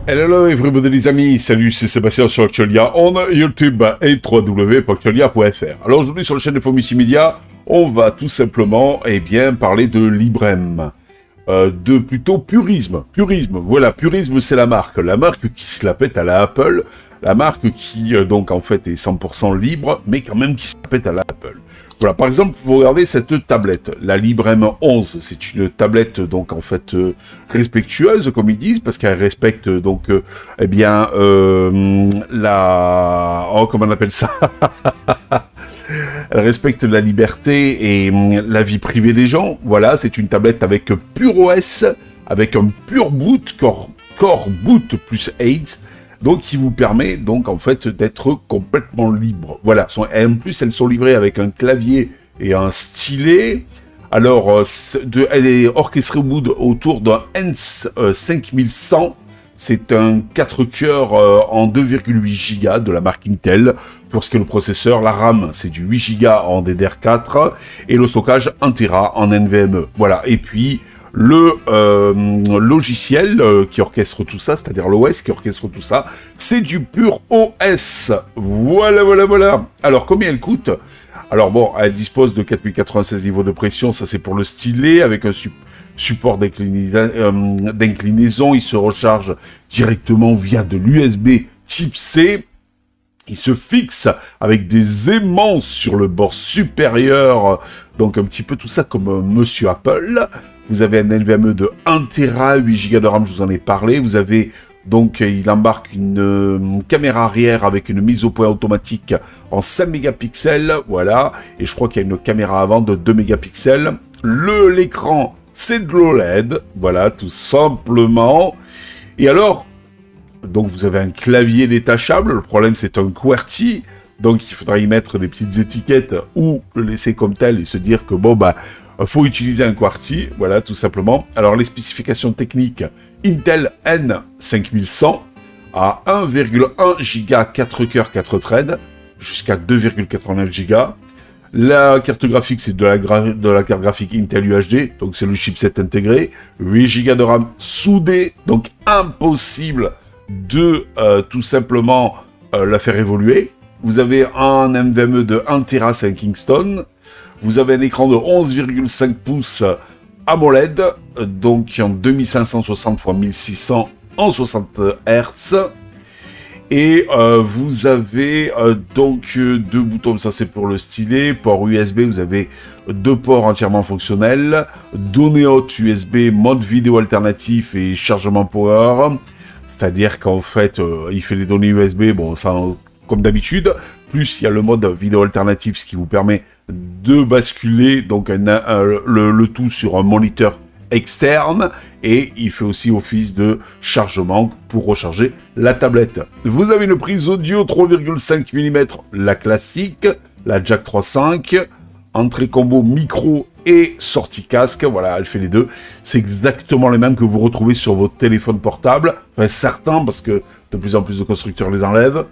Hello everybody les amis, salut, c'est Sébastien sur Actualia, on YouTube et www.actualia.fr. Alors aujourd'hui sur la chaîne de Fomusi Media, on va tout simplement parler de Librem. De plutôt purisme. Voilà, purisme c'est la marque qui se la pète à la Apple, la marque qui donc en fait est 100% libre, mais quand même qui se la pète à la Apple. Voilà, par exemple, vous regardez cette tablette, la Librem 11, c'est une tablette donc en fait respectueuse comme ils disent, parce qu'elle respecte donc comment on appelle ça? Elle respecte la liberté et la vie privée des gens. Voilà, c'est une tablette avec pure OS, avec un pur boot, core boot plus AIDS, donc qui vous permet donc en fait d'être complètement libre. Voilà, et en plus elles sont livrées avec un clavier et un stylet. Alors, elle est orchestrée autour d'un Hens 5100. C'est un 4 cœurs en 2,8 Go de la marque Intel. Pour ce qui est le processeur, la RAM, c'est du 8 Go en DDR4 et le stockage 1 Tera en NVMe. Voilà, et puis le logiciel qui orchestre tout ça, c'est-à-dire l'OS qui orchestre tout ça, c'est du pur OS. Voilà. Alors, combien elle coûte ? Alors bon, elle dispose de 4096 niveaux de pression, ça c'est pour le stylet, avec un support d'inclinaison, il se recharge directement via de l'USB type C. Il se fixe avec des aimants sur le bord supérieur, donc un petit peu tout ça comme Monsieur Apple. Vous avez un NVMe de 1 Tera, 8 Go de RAM, je vous en ai parlé. Vous avez donc, il embarque une caméra arrière avec une mise au point automatique en 5 mégapixels, voilà. Et je crois qu'il y a une caméra avant de 2 mégapixels. L'écran, c'est de l'OLED, voilà, tout simplement. Et alors, donc vous avez un clavier détachable, le problème c'est un QWERTY, donc il faudra y mettre des petites étiquettes ou le laisser comme tel et se dire que bon bah faut utiliser un QWERTY, voilà tout simplement. Alors les spécifications techniques, Intel N5100 à 1,1 Go 4 cœurs 4 threads jusqu'à 2,89 Go. La carte graphique, c'est de la carte graphique Intel UHD, donc c'est le chipset intégré, 8 Go de RAM soudé, donc impossible de tout simplement la faire évoluer. Vous avez un NVMe de 1 Tera, c'est un Kingston. Vous avez un écran de 11,5 pouces AMOLED, donc en 2560 x 1600 en 60 Hz. Et vous avez donc deux boutons, ça c'est pour le stylet, port USB, vous avez deux ports entièrement fonctionnels, données hautes USB, mode vidéo alternatif et chargement power. C'est-à-dire qu'en fait, il fait les données USB, bon, ça, comme d'habitude. Plus, il y a le mode vidéo alternatif, ce qui vous permet de basculer donc le tout sur un moniteur externe. Et il fait aussi office de chargement pour recharger la tablette. Vous avez une prise audio 3,5 mm, la classique, la Jack 3.5, entrée combo micro et sortie casque, voilà, elle fait les deux. C'est exactement les mêmes que vous retrouvez sur vos téléphones portables, enfin certains, parce que de plus en plus de constructeurs les enlèvent.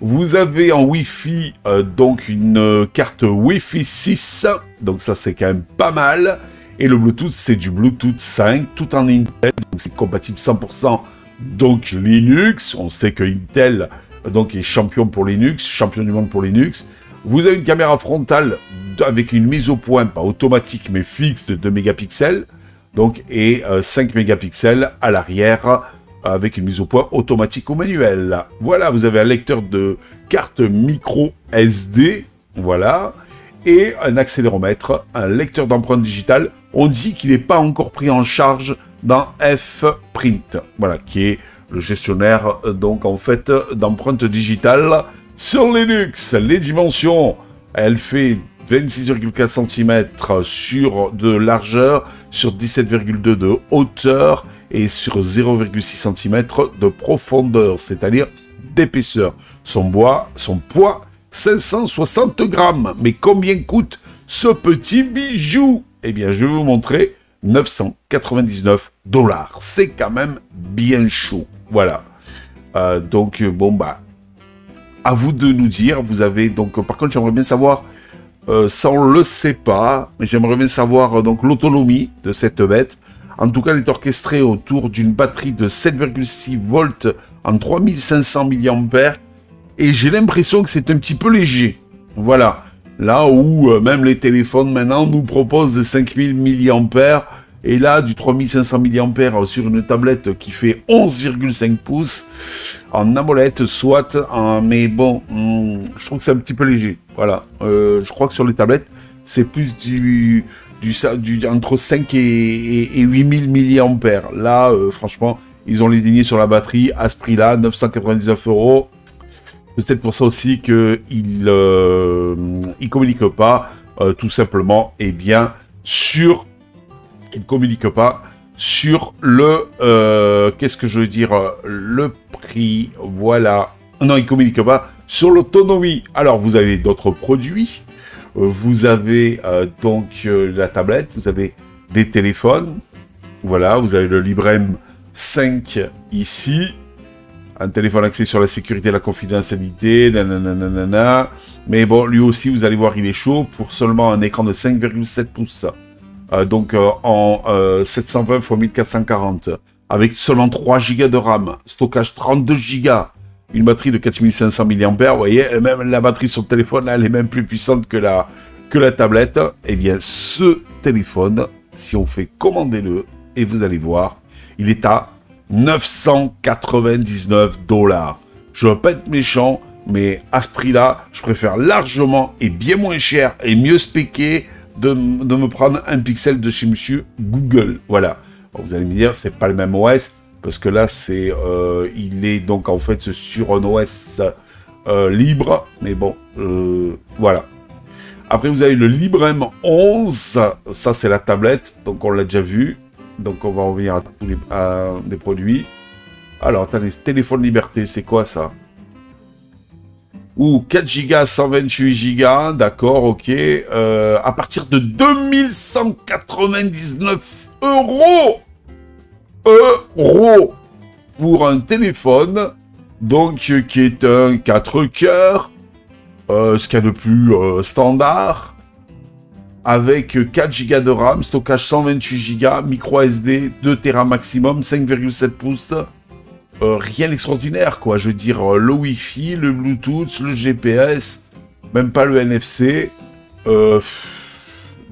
Vous avez en Wi-Fi, donc une carte Wi-Fi 6, donc ça c'est quand même pas mal. Et le Bluetooth, c'est du Bluetooth 5, tout en Intel, donc c'est compatible 100%, donc Linux. On sait que Intel donc, est champion pour Linux, champion du monde pour Linux. Vous avez une caméra frontale avec une mise au point, pas automatique, mais fixe de 2 mégapixels, donc, et 5 mégapixels à l'arrière, avec une mise au point automatique ou manuelle. Voilà, vous avez un lecteur de carte micro SD, voilà, et un accéléromètre, un lecteur d'empreintes digitales. On dit qu'il n'est pas encore pris en charge dans F-Print, voilà, qui est le gestionnaire, donc, en fait, d'empreintes digitales sur Linux. Les dimensions, elle fait 26,4 cm sur de largeur, sur 17,2 de hauteur et sur 0,6 cm de profondeur, c'est-à-dire d'épaisseur. Son poids, 560 grammes. Mais combien coûte ce petit bijou? Eh bien, je vais vous montrer, 999 $. C'est quand même bien chaud. Voilà. Donc, bon, bah, à vous de nous dire. Vous avez donc, par contre, j'aimerais bien savoir, ça on le sait pas, mais j'aimerais bien savoir donc l'autonomie de cette bête. En tout cas, elle est orchestrée autour d'une batterie de 7,6 volts en 3500 mAh. Et j'ai l'impression que c'est un petit peu léger. Voilà. Là où même les téléphones maintenant nous proposent des 5000 mAh. Et là, du 3500 mAh sur une tablette qui fait 11,5 pouces en AMOLED, soit. Mais bon, je trouve que c'est un petit peu léger. Voilà. Je crois que sur les tablettes, c'est plus entre 5 et 8000 mAh. Là, franchement, ils ont lésigné sur la batterie à ce prix-là, 999 €. C'est peut-être pour ça aussi qu'ils ne communiquent pas, tout simplement, eh bien, sur... Ils ne communiquent pas sur le... qu'est-ce que je veux dire? Le prix, voilà. Non, ils ne communiquent pas sur l'autonomie. Alors, vous avez d'autres produits. Vous avez donc la tablette, vous avez des téléphones. Voilà, vous avez le Librem 5 ici. Un téléphone axé sur la sécurité et la confidentialité, nanana. Mais bon, lui aussi, vous allez voir, il est chaud pour seulement un écran de 5,7 pouces. Donc en 720 x 1440. Avec seulement 3 Go de RAM, stockage 32 Go, une batterie de 4500 mAh. Vous voyez, même la batterie sur le téléphone, elle est même plus puissante que la tablette. Eh bien, ce téléphone, si on fait commander-le, et vous allez voir, il est à 999 $. Je veux pas être méchant, mais à ce prix-là, je préfère largement et bien moins cher et mieux spéqué de me prendre un Pixel de chez monsieur Google. Voilà. Bon, vous allez me dire, c'est pas le même OS, parce que là, il est donc en fait sur un OS libre, mais bon, voilà. Après, vous avez le Librem 11, ça c'est la tablette, donc on l'a déjà vu. Donc on va revenir à tous des produits. Alors, attendez, téléphone liberté, c'est quoi ça? Ou 4 Go, 128 Go, d'accord, ok. À partir de 2199 €. Pour un téléphone, donc qui est un 4 cœurs, ce qu'il y a de plus standard. Avec 4 Go de RAM, stockage 128 Go, micro SD, 2 Tera maximum, 5,7 pouces. Rien d'extraordinaire, quoi. Je veux dire, le Wi-Fi, le Bluetooth, le GPS, même pas le NFC.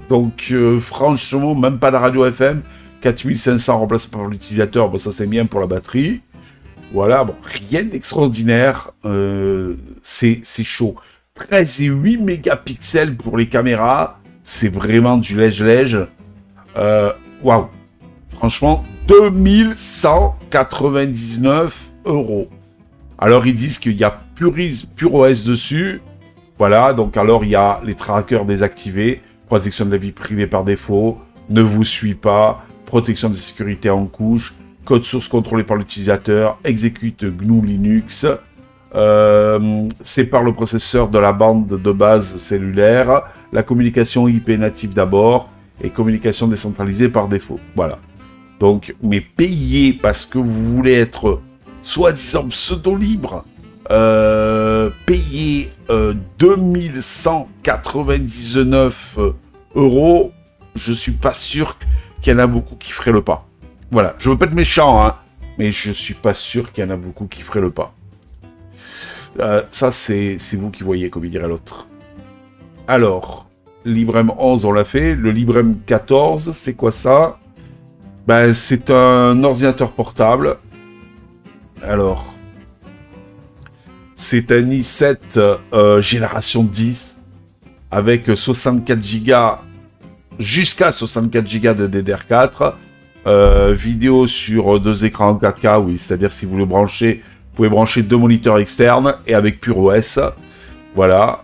Donc, franchement, même pas la radio FM. 4500 remplacé par l'utilisateur, bon, ça c'est bien pour la batterie. Voilà, bon, rien d'extraordinaire. C'est chaud. 13 et 8 mégapixels pour les caméras. C'est vraiment du lège-lège. Waouh. Franchement, 2199 €. Alors, ils disent qu'il y a PureOS dessus. Voilà, donc alors, il y a les trackers désactivés. Protection de la vie privée par défaut. Ne vous suit pas. Protection de sécurité en couche. Code source contrôlé par l'utilisateur. Exécute GNU Linux. Sépare le processeur de la bande de base cellulaire. La communication IP native d'abord. Et communication décentralisée par défaut. Voilà. Donc, mais payez parce que vous voulez être soi-disant pseudo-libre. Payez 2199 €. Je suis pas sûr qu'il y en a beaucoup qui feraient le pas. Voilà. Je veux pas être méchant, hein. Mais je suis pas sûr qu'il y en a beaucoup qui feraient le pas. Ça, c'est vous qui voyez, comme il dirait l'autre. Alors, Librem 11, on l'a fait. Le Librem 14, c'est quoi ça? Ben, c'est un ordinateur portable. Alors, c'est un i7 génération 10 avec 64 Go, jusqu'à 64 Go de DDR4. Vidéo sur 2 écrans en 4K, oui, c'est-à-dire si vous le branchez, vous pouvez brancher 2 moniteurs externes et avec PureOS. Voilà,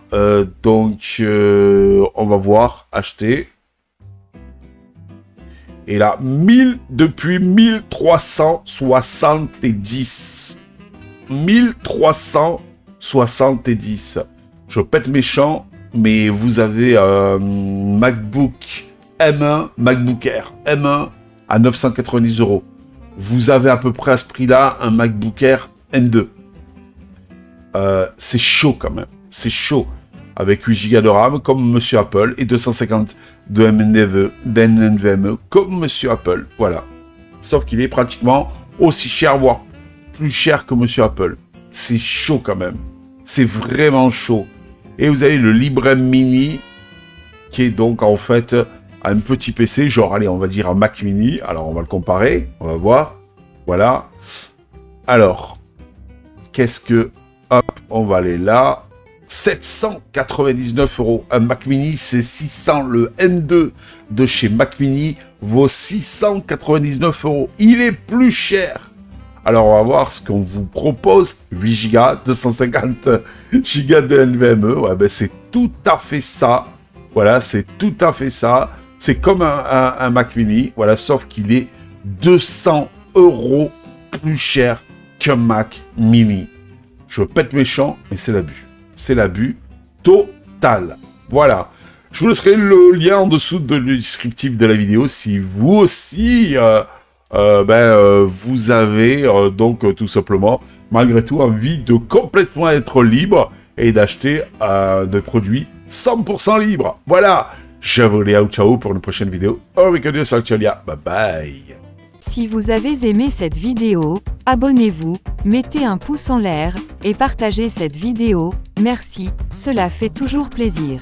donc on va voir, acheter. Et là, depuis 1370. 1370. Je pète méchant, mais vous avez un MacBook M1, MacBook Air M1 à 990 €. Vous avez à peu près à ce prix-là un MacBook Air M2. C'est chaud quand même. C'est chaud. Avec 8 Go de RAM, comme Monsieur Apple, et 250 de NVMe, comme Monsieur Apple. Voilà. sauf qu'il est pratiquement aussi cher, voire plus cher que Monsieur Apple. C'est chaud quand même. C'est vraiment chaud. Et vous avez le Librem Mini, qui est donc en fait un petit PC, genre, allez, on va dire un Mac Mini. Alors, on va le comparer, on va voir. Voilà. Alors, qu'est-ce que... Hop, on va aller là. 799 €. Un Mac Mini, c'est 600. Le M2 de chez Mac Mini vaut 699 €. Il est plus cher. Alors, on va voir ce qu'on vous propose. 8 Go, 250 Go de NVMe. Ouais, ben, c'est tout à fait ça. Voilà, c'est tout à fait ça. C'est comme un Mac Mini. Voilà, sauf qu'il est 200 € plus cher qu'un Mac Mini. Je pète méchant, mais c'est l'abus. C'est l'abus total. Voilà. Je vous laisserai le lien en dessous de le descriptif de la vidéo si vous aussi, vous avez donc tout simplement, malgré tout, envie de complètement être libre et d'acheter des produits 100% libres. Voilà. Je vous dis ciao pour une prochaine vidéo. Au revoir sur Actualia. Bye bye. Si vous avez aimé cette vidéo, abonnez-vous, mettez un pouce en l'air, et partagez cette vidéo, merci, cela fait toujours plaisir.